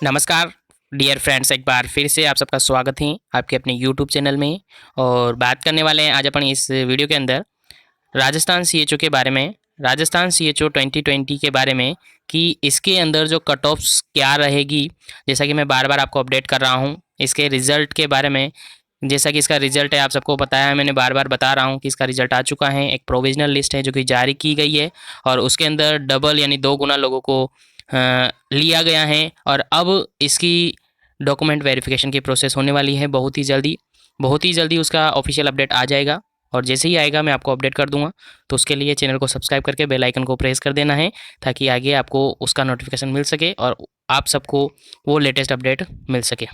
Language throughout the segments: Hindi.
नमस्कार डियर फ्रेंड्स, एक बार फिर से आप सबका स्वागत है आपके अपने यूट्यूब चैनल में। और बात करने वाले हैं आज अपन इस वीडियो के अंदर राजस्थान सीएचओ के बारे में, राजस्थान सीएचओ 2020 के बारे में कि इसके अंदर जो कट ऑफ्स क्या रहेगी। जैसा कि मैं बार बार आपको अपडेट कर रहा हूँ इसके रिज़ल्ट के बारे में। जैसा कि इसका रिज़ल्ट है आप सबको बताया है, मैंने बार बार बता रहा हूँ कि इसका रिज़ल्ट आ चुका है। एक प्रोविजनल लिस्ट है जो कि जारी की गई है और उसके अंदर डबल यानी 2 गुना लोगों को लिया गया है। और अब इसकी डॉक्यूमेंट वेरिफिकेशन की प्रोसेस होने वाली है बहुत ही जल्दी उसका ऑफिशियल अपडेट आ जाएगा। और जैसे ही आएगा मैं आपको अपडेट कर दूंगा। तो उसके लिए चैनल को सब्सक्राइब करके बेल आइकन को प्रेस कर देना है ताकि आगे आपको उसका नोटिफिकेशन मिल सके और आप सबको वो लेटेस्ट अपडेट मिल सके।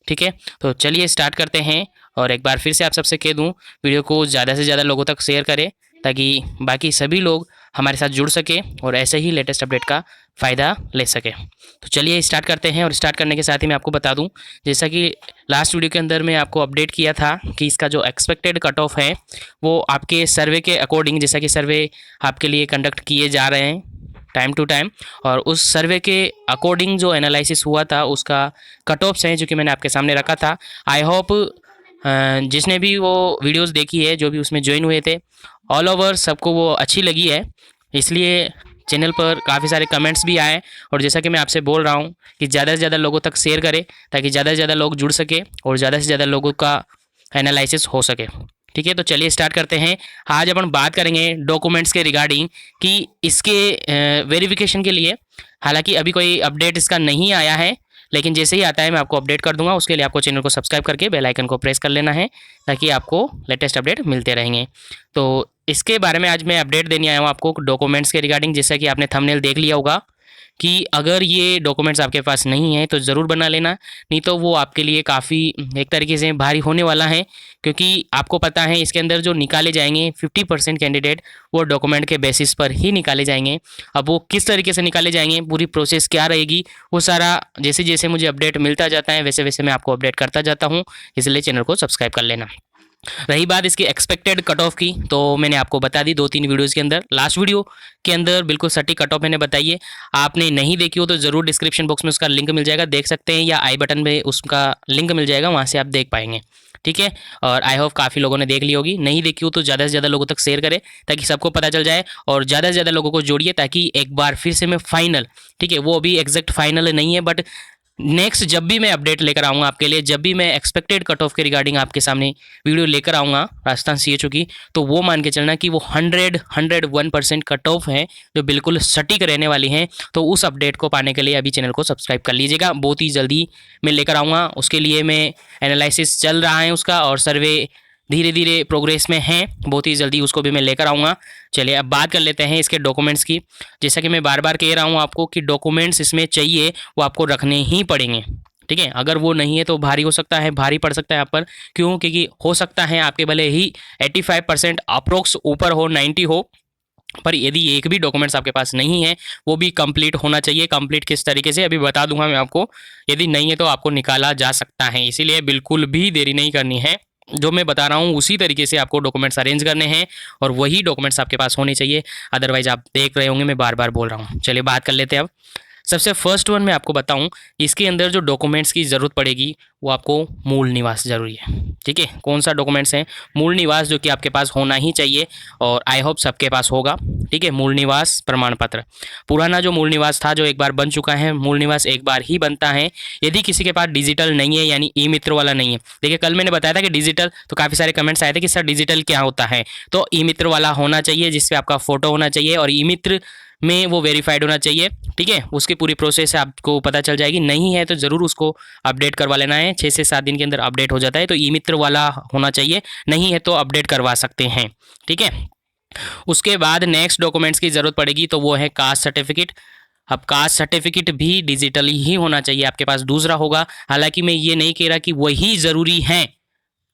ठीक है, तो चलिए स्टार्ट करते हैं। और एक बार फिर से आप सबसे कह दूं, वीडियो को ज़्यादा से ज़्यादा लोगों तक शेयर करें ताकि बाकी सभी लोग हमारे साथ जुड़ सके और ऐसे ही लेटेस्ट अपडेट का फ़ायदा ले सके। तो चलिए स्टार्ट करते हैं। और स्टार्ट करने के साथ ही मैं आपको बता दूं, जैसा कि लास्ट वीडियो के अंदर मैं आपको अपडेट किया था कि इसका जो एक्सपेक्टेड कट ऑफ है वो आपके सर्वे के अकॉर्डिंग, जैसा कि सर्वे आपके लिए कंडक्ट किए जा रहे हैं टाइम टू टाइम, और उस सर्वे के अकॉर्डिंग जो एनालिसिस हुआ था उसका कट ऑफ्स हैं जो कि मैंने आपके सामने रखा था। आई होप जिसने भी वो वीडियोस देखी है, जो भी उसमें ज्वाइन हुए थे, ऑल ओवर सबको वो अच्छी लगी है। इसलिए चैनल पर काफ़ी सारे कमेंट्स भी आए। और जैसा कि मैं आपसे बोल रहा हूँ कि ज़्यादा से ज़्यादा लोगों तक शेयर करें ताकि ज़्यादा से ज़्यादा लोग जुड़ सके और ज़्यादा से ज़्यादा लोगों का एनालिसिस हो सके। ठीक है, तो चलिए स्टार्ट करते हैं। आज अपन बात करेंगे डॉक्यूमेंट्स के रिगार्डिंग कि इसके वेरिफिकेशन के लिए, हालांकि अभी कोई अपडेट इसका नहीं आया है, लेकिन जैसे ही आता है मैं आपको अपडेट कर दूंगा। उसके लिए आपको चैनल को सब्सक्राइब करके बेल आइकन को प्रेस कर लेना है ताकि आपको लेटेस्ट अपडेट मिलते रहेंगे। तो इसके बारे में आज मैं अपडेट देने आया हूँ आपको डॉक्यूमेंट्स के रिगार्डिंग। जैसा कि आपने थंबनेल देख लिया होगा कि अगर ये डॉक्यूमेंट्स आपके पास नहीं है तो ज़रूर बना लेना, नहीं तो वो आपके लिए काफ़ी एक तरीके से भारी होने वाला है। क्योंकि आपको पता है इसके अंदर जो निकाले जाएंगे 50% कैंडिडेट वो डॉक्यूमेंट के बेसिस पर ही निकाले जाएंगे। अब वो किस तरीके से निकाले जाएंगे, पूरी प्रोसेस क्या रहेगी, वो सारा जैसे जैसे मुझे अपडेट मिलता जाता है वैसे वैसे मैं आपको अपडेट करता जाता हूँ। इसलिए चैनल को सब्सक्राइब कर लेना। रही बात इसकी एक्सपेक्टेड कट ऑफ की, तो मैंने आपको बता दी 2-3 वीडियोज़ के अंदर। लास्ट वीडियो के अंदर बिल्कुल सटीक कट ऑफ मैंने बताई है। आपने नहीं देखी हो तो ज़रूर डिस्क्रिप्शन बॉक्स में उसका लिंक मिल जाएगा, देख सकते हैं, या आई बटन में उसका लिंक मिल जाएगा, वहाँ से आप देख पाएंगे। ठीक है, और आई होप काफ़ी लोगों ने देख ली होगी। नहीं देखी हो तो ज़्यादा से ज़्यादा लोगों तक शेयर करें ताकि सबको पता चल जाए और ज़्यादा से ज़्यादा लोगों को जोड़िए ताकि एक बार फिर से मैं फाइनल, ठीक है, वो अभी एग्जैक्ट फाइनल नहीं है, बट नेक्स्ट जब भी मैं अपडेट लेकर आऊँगा आपके लिए, जब भी मैं एक्सपेक्टेड कट ऑफ के रिगार्डिंग आपके सामने वीडियो लेकर आऊँगा राजस्थान सीएचओ की, तो वो मान के चलना कि वो 101% कट ऑफ है जो बिल्कुल सटीक रहने वाली हैं। तो उस अपडेट को पाने के लिए अभी चैनल को सब्सक्राइब कर लीजिएगा, बहुत ही जल्दी मैं लेकर आऊँगा। उसके लिए मैं एनालिसिस चल रहा है उसका, और सर्वे धीरे धीरे प्रोग्रेस में है, बहुत ही जल्दी उसको भी मैं लेकर आऊँगा। चलिए अब बात कर लेते हैं इसके डॉक्यूमेंट्स की। जैसा कि मैं बार बार कह रहा हूँ आपको कि डॉक्यूमेंट्स इसमें चाहिए, वो आपको रखने ही पड़ेंगे। ठीक है, अगर वो नहीं है तो भारी हो सकता है, भारी पड़ सकता है आप पर। क्यों? क्योंकि हो सकता है आपके भले ही 85% अप्रोक्स ऊपर हो, 90 हो, पर यदि एक भी डॉक्यूमेंट्स आपके पास नहीं है, वो भी कंप्लीट होना चाहिए। कंप्लीट किस तरीके से अभी बता दूंगा मैं आपको। यदि नहीं है तो आपको निकाला जा सकता है, इसीलिए बिल्कुल भी देरी नहीं करनी है। जो मैं बता रहा हूँ उसी तरीके से आपको डॉक्यूमेंट्स अरेंज करने हैं और वही डॉक्यूमेंट्स आपके पास होने चाहिए। अदरवाइज आप देख रहे होंगे मैं बार बार बोल रहा हूँ। चलिए बात कर लेते हैं अब। सबसे फर्स्ट वन मैं आपको बताऊं, इसके अंदर जो डॉक्यूमेंट्स की ज़रूरत पड़ेगी वो आपको मूल निवास ज़रूरी है। ठीक है, कौन सा डॉक्यूमेंट्स है? मूल निवास, जो कि आपके पास होना ही चाहिए और आई होप सबके पास होगा। ठीक है, मूल निवास प्रमाण पत्र। पुराना जो मूल निवास था जो एक बार बन चुका है, मूल निवास एक बार ही बनता है। यदि किसी के पास डिजिटल नहीं है यानी ई मित्र वाला नहीं है, देखिए कल मैंने बताया था कि डिजिटल, तो काफ़ी सारे कमेंट्स आए थे कि सर डिजिटल क्या होता है। तो ई मित्र वाला होना चाहिए जिसपे आपका फोटो होना चाहिए और ई मित्र में वो वेरीफाइड होना चाहिए। ठीक है, उसकी पूरी प्रोसेस आपको पता चल जाएगी। नहीं है तो ज़रूर उसको अपडेट करवा लेना है, 6 से 7 दिन के अंदर अपडेट हो जाता है। तो ई मित्र वाला होना चाहिए, नहीं है तो अपडेट करवा सकते हैं। ठीक है, उसके बाद नेक्स्ट डॉक्यूमेंट्स की ज़रूरत पड़ेगी तो वो है कास्ट सर्टिफिकेट। अब कास्ट सर्टिफिकेट भी डिजिटली ही होना चाहिए आपके पास, दूसरा होगा। हालांकि मैं ये नहीं कह रहा कि वही ज़रूरी है,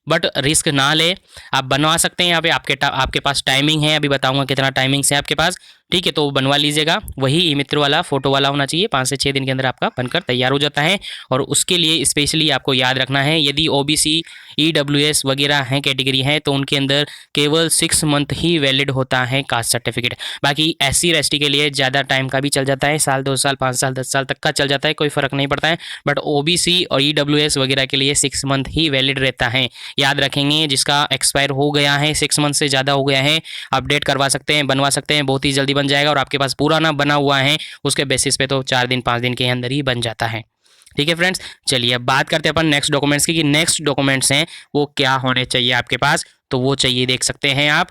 बट रिस्क ना ले, आप बनवा सकते हैं। यहाँ पे आपके पास टाइमिंग है, अभी बताऊंगा कितना टाइमिंग्स है आपके पास, ठीक है। तो वो बनवा लीजिएगा, वही ई मित्र वाला फोटो वाला होना चाहिए। 5 से 6 दिन के अंदर आपका बनकर तैयार हो जाता है। और उसके लिए स्पेशली आपको याद रखना है, यदि ओबीसी ईडब्ल्यूएस वगैरह हैं कैटेगरी है तो उनके अंदर केवल 6 मंथ ही वैलिड होता है कास्ट सर्टिफिकेट। बाकी एससी और एसटी के लिए ज़्यादा टाइम का भी चल जाता है, साल 2 साल 5 साल 10 साल तक का चल जाता है, कोई फ़र्क नहीं पड़ता है। बट ओबीसी और ईडब्ल्यूएस वगैरह के लिए 6 मंथ ही वैलिड रहता है, याद रखेंगे। जिसका एक्सपायर हो गया है, 6 मंथ से ज़्यादा हो गया है, अपडेट करवा सकते हैं, बनवा सकते हैं, बहुत ही जल्दी बन जाएगा। और आपके पास पुराना बना हुआ है उसके बेसिस पे तो 4 दिन 5 दिन के अंदर ही बन जाता है, ठीक है फ्रेंड्स। चलिए अब बात करते हैं अपन नेक्स्ट डॉक्यूमेंट्स की, कि नेक्स्ट डॉक्यूमेंट्स हैं वो क्या होने चाहिए आपके पास। तो वो चाहिए, देख सकते हैं आप,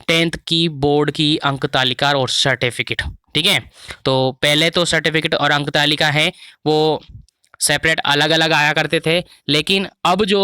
10th की बोर्ड की अंक तालिका और सर्टिफिकेट, ठीक है। तो पहले तो सर्टिफिकेट और अंक तालिका है वो सेपरेट अलग अलग आया करते थे, लेकिन अब जो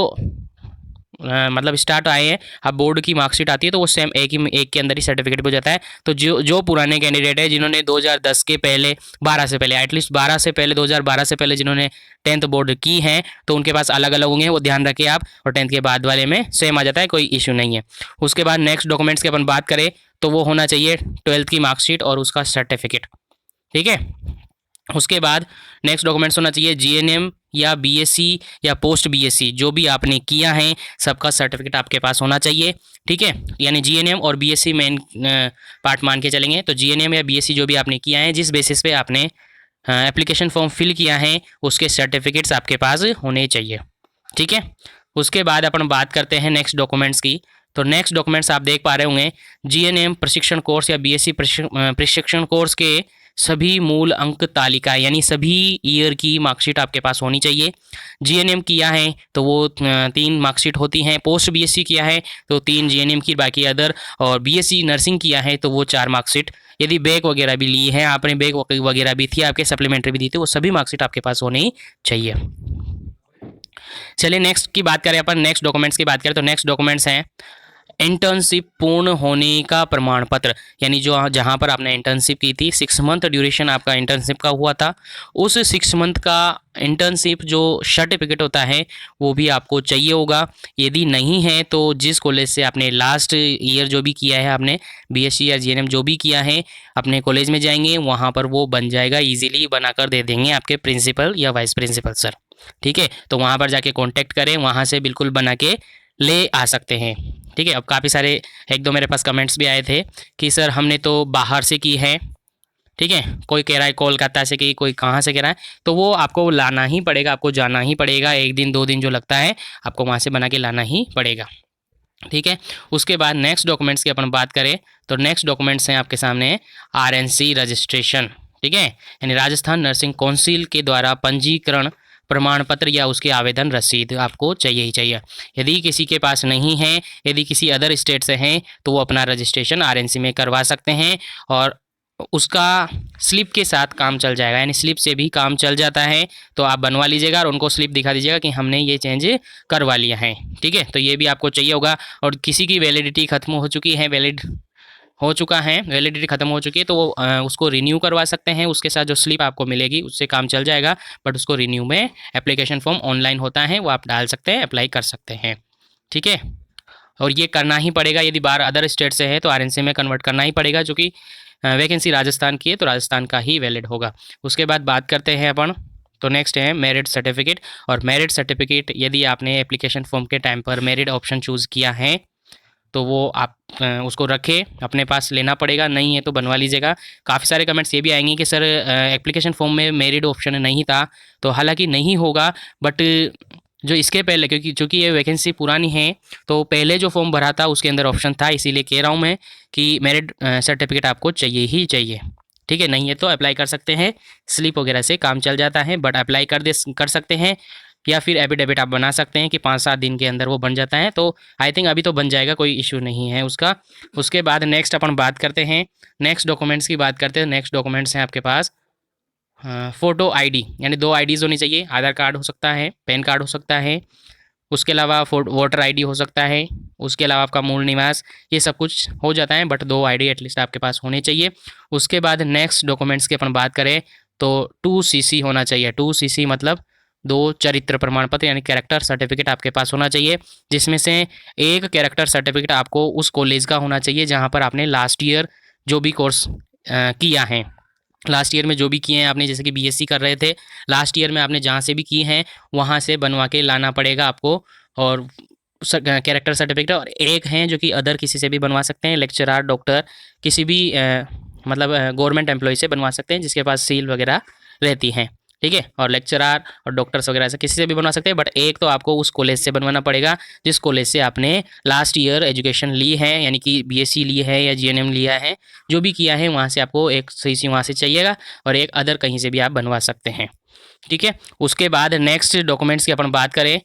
मतलब स्टार्ट आए हैं, अब बोर्ड की मार्कशीट आती है तो वो सेम एक के अंदर ही सर्टिफिकेट भी हो जाता है। तो जो पुराने कैंडिडेट है जिन्होंने 2010 के पहले, 12 से पहले, एटलीस्ट 12 से पहले, 2012 से पहले जिन्होंने 10th बोर्ड की हैं, तो उनके पास अलग अलग होंगे, वो ध्यान रखिए आप। और 10th के बाद वाले में सेम आ जाता है, कोई इशू नहीं है। उसके बाद नेक्स्ट डॉक्यूमेंट्स की अपन बात करें तो वो होना चाहिए 12th की मार्कशीट और उसका सर्टिफिकेट, ठीक है। उसके बाद नेक्स्ट डॉक्यूमेंट्स होना चाहिए जीएनएम या बीएससी या पोस्ट बीएससी, जो भी आपने किया है सबका सर्टिफिकेट आपके पास होना चाहिए, ठीक है। यानी जीएनएम और बीएससी मेन पार्ट मान के चलेंगे। तो जीएनएम या बीएससी जो भी आपने किया है, जिस बेसिस पे आपने एप्लीकेशन फॉर्म फिल किया है, उसके सर्टिफिकेट्स आपके पास होने चाहिए, ठीक है। उसके बाद अपन बात करते हैं नेक्स्ट डॉक्यूमेंट्स की। तो नेक्स्ट डॉक्यूमेंट्स आप देख पा रहे होंगे, जीएनएम प्रशिक्षण कोर्स या बीएससी प्रशिक्षण कोर्स के सभी मूल अंक तालिका, यानी सभी ईयर की मार्कशीट आपके पास होनी चाहिए। जीएनएम किया है तो वो 3 मार्कशीट होती हैं, पोस्ट बीएससी किया है तो 3 जीएनएम की, बाकी अदर, और बीएससी नर्सिंग किया है तो वो 4 मार्कशीट। यदि बैक वगैरह भी ली है आपने, बैक वगैरह भी थी आपके, सप्लीमेंट्री भी दी थी, वो सभी मार्कशीट आपके पास होनी चाहिए। चलिए नेक्स्ट की बात करें अपन, नेक्स्ट डॉक्यूमेंट्स की बात करें तो नेक्स्ट डॉक्यूमेंट्स हैं इंटर्नशिप पूर्ण होने का प्रमाण पत्र, यानी जो जहाँ पर आपने इंटर्नशिप की थी, 6 मंथ ड्यूरेशन आपका इंटर्नशिप का हुआ था, उस 6 मंथ का इंटर्नशिप जो सर्टिफिकेट होता है वो भी आपको चाहिए होगा। यदि नहीं है तो जिस कॉलेज से आपने लास्ट ईयर जो भी किया है, आपने बीएससी या जीएनएम जो भी किया है, अपने कॉलेज में जाएंगे, वहाँ पर वो बन जाएगा, ईजिली बनाकर दे देंगे आपके प्रिंसिपल या वाइस प्रिंसिपल सर, ठीक है। तो वहाँ पर जाके कॉन्टैक्ट करें, वहाँ से बिल्कुल बना के ले आ सकते हैं, ठीक है। अब काफ़ी सारे 1-2 मेरे पास कमेंट्स भी आए थे कि सर हमने तो बाहर से की है, ठीक है, कोई कह रहा है कोलकाता से की, कोई कहाँ से कह रहा है, तो वो आपको लाना ही पड़ेगा, आपको जाना ही पड़ेगा, 1 दिन 2 दिन जो लगता है आपको वहाँ से बना के लाना ही पड़ेगा, ठीक है। उसके बाद नेक्स्ट डॉक्यूमेंट्स की अपन बात करें तो नेक्स्ट डॉक्यूमेंट्स हैं आपके सामने आरएनसी रजिस्ट्रेशन, ठीक है, यानी राजस्थान नर्सिंग काउंसिल के द्वारा पंजीकरण प्रमाण पत्र या उसकी आवेदन रसीद आपको चाहिए ही चाहिए। यदि किसी के पास नहीं है, यदि किसी अदर स्टेट से हैं, तो वो अपना रजिस्ट्रेशन आरएनसी में करवा सकते हैं और उसका स्लिप के साथ काम चल जाएगा, यानी स्लिप से भी काम चल जाता है। तो आप बनवा लीजिएगा और उनको स्लिप दिखा दीजिएगा कि हमने ये चेंज करवा लिया है, ठीक है। तो ये भी आपको चाहिए होगा। और किसी की वैलिडिटी खत्म हो चुकी है, वैलिडिटी खत्म हो चुकी है, तो वो उसको रिन्यू करवा सकते हैं, उसके साथ जो स्लिप आपको मिलेगी उससे काम चल जाएगा। बट उसको रिन्यू में एप्लीकेशन फॉर्म ऑनलाइन होता है, वो आप डाल सकते हैं, अप्लाई कर सकते हैं, ठीक है। और ये करना ही पड़ेगा, यदि बाहर अदर स्टेट से है तो आरएनसी में कन्वर्ट करना ही पड़ेगा, जो कि वैकेंसी राजस्थान की है तो राजस्थान का ही वैलिड होगा। उसके बाद बात करते हैं अपन, तो नेक्स्ट है मेरिट सर्टिफिकेट। और मेरिट सर्टिफिकेट यदि आपने एप्लीकेशन फॉर्म के टाइम पर मेरिट ऑप्शन चूज़ किया है तो वो आप उसको रखें, अपने पास लेना पड़ेगा, नहीं है तो बनवा लीजिएगा। काफ़ी सारे कमेंट्स ये भी आएंगे कि सर एप्लीकेशन फॉर्म में मेरिट ऑप्शन नहीं था, तो हालांकि नहीं होगा, बट जो इसके पहले, क्योंकि ये वैकेंसी पुरानी है तो पहले जो फॉर्म भरा था उसके अंदर ऑप्शन था, इसीलिए कह रहा हूँ मैं कि मेरिट सर्टिफिकेट आपको चाहिए ही चाहिए, ठीक है। नहीं है तो अप्लाई कर सकते हैं, स्लिप वगैरह से काम चल जाता है, बट अप्लाई कर सकते हैं, या फिर एफिडेविट आप बना सकते हैं कि 5-7 दिन के अंदर वो बन जाता है। तो आई थिंक अभी तो बन जाएगा, कोई इशू नहीं है उसका। उसके बाद नेक्स्ट अपन बात करते हैं, नेक्स्ट डॉक्यूमेंट्स की बात करते हैं। नेक्स्ट डॉक्यूमेंट्स हैं आपके पास फ़ोटो आईडी, यानी 2 आईडीज़ होनी चाहिए, आधार कार्ड हो सकता है, पैन कार्ड हो सकता है, उसके अलावा वोटर आईडी हो सकता है, उसके अलावा आपका मूल निवास, ये सब कुछ हो जाता है, बट 2 आईडी एटलीस्ट आपके पास होने चाहिए। उसके बाद नेक्स्ट डॉक्यूमेंट्स की अपन बात करें तो 2 सीसी होना चाहिए। 2 सीसी मतलब 2 चरित्र प्रमाण पत्र यानी कैरेक्टर सर्टिफिकेट आपके पास होना चाहिए, जिसमें से एक कैरेक्टर सर्टिफिकेट आपको उस कॉलेज का होना चाहिए जहाँ पर आपने लास्ट ईयर जो भी कोर्स किया है, लास्ट ईयर में जो भी किए हैं आपने, जैसे कि बीएससी कर रहे थे, लास्ट ईयर में आपने जहाँ से भी किए हैं वहाँ से बनवा के लाना पड़ेगा आपको। और कैरेक्टर सर्टिफिकेट, और एक हैं जो कि अदर किसी से भी बनवा सकते हैं, लेक्चरर, डॉक्टर, किसी भी मतलब गवर्नमेंट एम्प्लॉय से बनवा सकते हैं जिसके पास सील वगैरह रहती हैं, ठीक है। और लेक्चरर और डॉक्टर्स वगैरह से किसी से भी बनवा सकते हैं, बट एक तो आपको उस कॉलेज से बनवाना पड़ेगा जिस कॉलेज से आपने लास्ट ईयर एजुकेशन ली है, यानी कि बीएससी ली है या जीएनएम लिया है, जो भी किया है वहाँ से आपको एक सीसी वहाँ से चाहिएगा, और एक अदर कहीं से भी आप बनवा सकते हैं, ठीक है। उसके बाद नेक्स्ट डॉक्यूमेंट्स की अपन बात करें,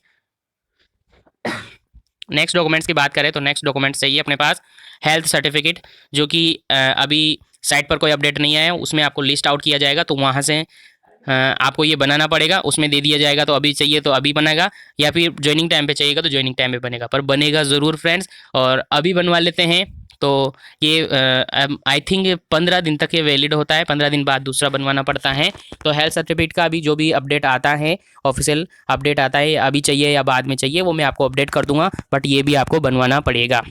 नेक्स्ट डॉक्यूमेंट्स की बात करें तो नेक्स्ट डॉक्यूमेंट्स चाहिए अपने पास हेल्थ सर्टिफिकेट, जो कि अभी साइट पर कोई अपडेट नहीं आया है, उसमें आपको लिस्ट आउट किया जाएगा, तो वहाँ से आपको ये बनाना पड़ेगा, उसमें दे दिया जाएगा, तो अभी चाहिए तो अभी बनेगा, या फिर ज्वाइनिंग टाइम पे चाहिएगा तो ज्वाइनिंग टाइम पे बनेगा, पर बनेगा ज़रूर फ्रेंड्स। और अभी बनवा लेते हैं, तो ये आई थिंक 15 दिन तक ये वैलिड होता है, 15 दिन बाद दूसरा बनवाना पड़ता है। तो हेल्थ सर्टिफिकेट का अभी जो भी अपडेट आता है, ऑफिशियल अपडेट आता है, अभी चाहिए या बाद में चाहिए वो मैं आपको अपडेट कर दूंगा, बट ये भी आपको बनवाना पड़ेगा,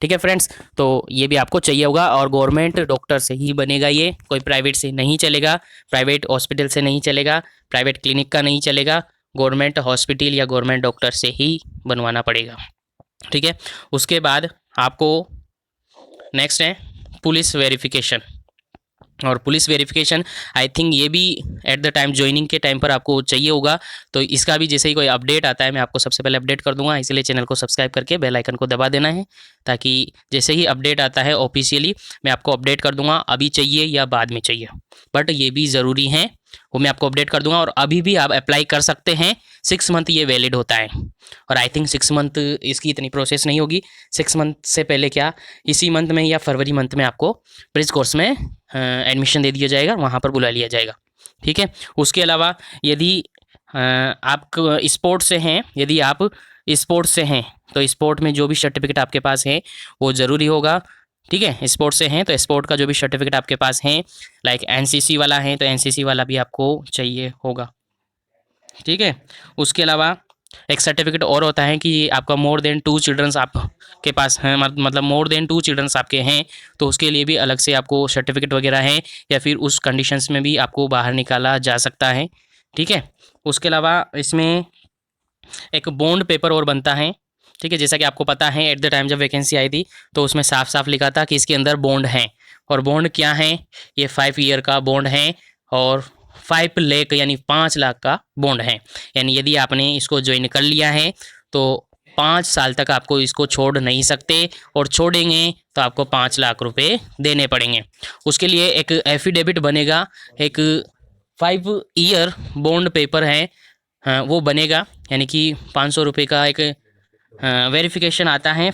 ठीक है फ्रेंड्स। तो ये भी आपको चाहिए होगा, और गवर्नमेंट डॉक्टर से ही बनेगा, ये कोई प्राइवेट से नहीं चलेगा, प्राइवेट हॉस्पिटल से नहीं चलेगा, प्राइवेट क्लिनिक का नहीं चलेगा, गवर्नमेंट हॉस्पिटल या गवर्नमेंट डॉक्टर से ही बनवाना पड़ेगा, ठीक है। उसके बाद आपको नेक्स्ट है पुलिस वेरिफिकेशन, और पुलिस वेरिफिकेशन आई थिंक ये भी एट द टाइम ज्वाइनिंग के टाइम पर आपको चाहिए होगा, तो इसका भी जैसे ही कोई अपडेट आता है मैं आपको सबसे पहले अपडेट कर दूंगा, इसलिए चैनल को सब्सक्राइब करके बेल आइकन को दबा देना है, ताकि जैसे ही अपडेट आता है ऑफिशियली मैं आपको अपडेट कर दूंगा, अभी चाहिए या बाद में चाहिए, बट ये भी ज़रूरी है, वो मैं आपको अपडेट कर दूंगा। और अभी भी आप अप्लाई कर सकते हैं, 6 मंथ ये वैलिड होता है, और आई थिंक 6 मंथ इसकी इतनी प्रोसेस नहीं होगी, 6 मंथ से पहले क्या इसी मंथ में या फरवरी मंथ में आपको ब्रिज कोर्स में एडमिशन दे दिया जाएगा, वहाँ पर बुला लिया जाएगा, ठीक है। उसके अलावा यदि आप स्पोर्ट से हैं, यदि आप स्पोर्ट्स से हैं तो स्पोर्ट में जो भी सर्टिफिकेट आपके पास है वो ज़रूरी होगा, ठीक है। स्पोर्ट से हैं तो स्पोर्ट का जो भी सर्टिफिकेट आपके पास है, लाइक एनसीसी वाला है तो एनसीसी वाला भी आपको चाहिए होगा, ठीक है। उसके अलावा एक सर्टिफिकेट और होता है कि आपका मोर देन 2 चिल्ड्रंस आपके पास हैं, मतलब मोर देन 2 चिल्ड्रंस आपके हैं, तो उसके लिए भी अलग से आपको सर्टिफिकेट वगैरह है, या फिर उस कंडीशंस में भी आपको बाहर निकाला जा सकता है, ठीक है। उसके अलावा इसमें एक बॉन्ड पेपर और बनता है, ठीक है। जैसा कि आपको पता है एट द टाइम जब वैकेंसी आई थी तो उसमें साफ साफ लिखा था कि इसके अंदर बॉन्ड हैं, और बॉन्ड क्या है, ये 5 ईयर का बॉन्ड है, और 5 लाख यानी 5 लाख का बॉन्ड है, यानी यदि आपने इसको ज्वाइन कर लिया है तो 5 साल तक आपको इसको छोड़ नहीं सकते, और छोड़ेंगे तो आपको 5 लाख रुपए देने पड़ेंगे। उसके लिए एक एफिडेविट बनेगा, एक 5 ईयर बॉन्ड पेपर है, वो बनेगा, यानी कि 500 रुपये का एक वेरिफिकेशन आता है,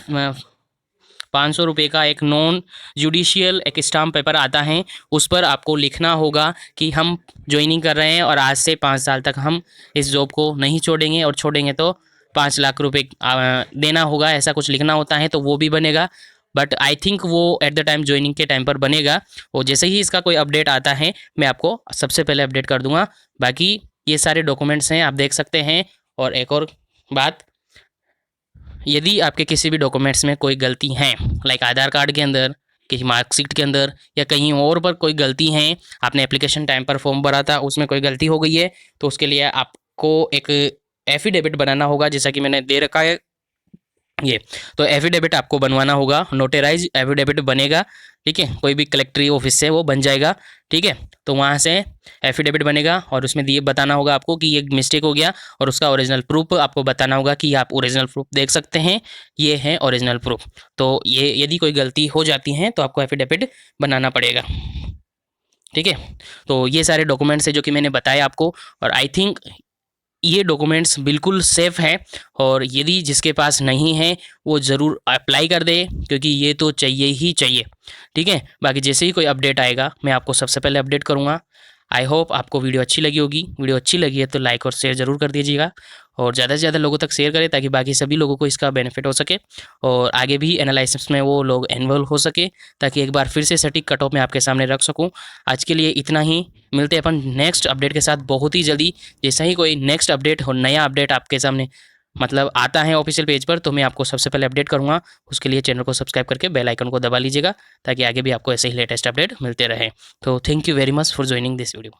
500 रुपये का एक नॉन जुडिशियल एक स्टाम्प पेपर आता है, उस पर आपको लिखना होगा कि हम ज्वाइनिंग कर रहे हैं और आज से 5 साल तक हम इस जॉब को नहीं छोड़ेंगे, और छोड़ेंगे तो 5 लाख रुपए देना होगा, ऐसा कुछ लिखना होता है, तो वो भी बनेगा। बट आई थिंक वो एट द टाइम ज्वाइनिंग के टाइम पर बनेगा, और जैसे ही इसका कोई अपडेट आता है मैं आपको सबसे पहले अपडेट कर दूंगा। बाकी ये सारे डॉक्यूमेंट्स हैं, आप देख सकते हैं। और एक और बात, यदि आपके किसी भी डॉक्यूमेंट्स में कोई गलती है, लाइक आधार कार्ड के अंदर, किसी मार्कशीट के अंदर, या कहीं और पर कोई गलती है, आपने एप्लीकेशन टाइम पर फॉर्म भरा था उसमें कोई गलती हो गई है, तो उसके लिए आपको एक एफिडेविट बनाना होगा, जैसा कि मैंने दे रखा है ये। तो एफिडेविट आपको बनवाना होगा, नोटराइज एफिडेविट बनेगा, ठीक है, कोई भी कलेक्ट्री ऑफिस से वो बन जाएगा, ठीक है। तो वहाँ से एफिडेविट बनेगा, और उसमें ये बताना होगा आपको कि ये मिस्टेक हो गया, और उसका ओरिजिनल प्रूफ आपको बताना होगा कि आप ओरिजिनल प्रूफ देख सकते हैं, ये है ओरिजिनल प्रूफ। तो ये यदि कोई गलती हो जाती है तो आपको एफिडेविट बनाना पड़ेगा, ठीक है। तो ये सारे डॉक्यूमेंट्स है जो कि मैंने बताया आपको, और आई थिंक ये डॉक्यूमेंट्स बिल्कुल सेफ़ है, और यदि जिसके पास नहीं है वो ज़रूर अप्लाई कर दे, क्योंकि ये तो चाहिए ही चाहिए, ठीक है। बाकी जैसे ही कोई अपडेट आएगा मैं आपको सबसे पहले अपडेट करूँगा। आई होप आपको वीडियो अच्छी लगी होगी, वीडियो अच्छी लगी है तो लाइक और शेयर ज़रूर कर दीजिएगा, और ज़्यादा से ज़्यादा लोगों तक शेयर करें ताकि बाकी सभी लोगों को इसका बेनिफिट हो सके, और आगे भी एनालिसिस में वो लोग इन्वॉल्व हो सके, ताकि एक बार फिर से सटीक कट ऑफ मैं आपके सामने रख सकूँ। आज के लिए इतना ही, मिलते हैं अपन नेक्स्ट अपडेट के साथ बहुत ही जल्दी। जैसे ही कोई नेक्स्ट अपडेट हो, नया अपडेट आपके सामने मतलब आता है ऑफिशियल पेज पर, तो मैं आपको सबसे पहले अपडेट करूँगा। उसके लिए चैनल को सब्सक्राइब करके बेल आइकन को दबा लीजिएगा, ताकि आगे भी आपको ऐसे ही लेटेस्ट अपडेट मिलते रहे। तो thank you very much for joining this video.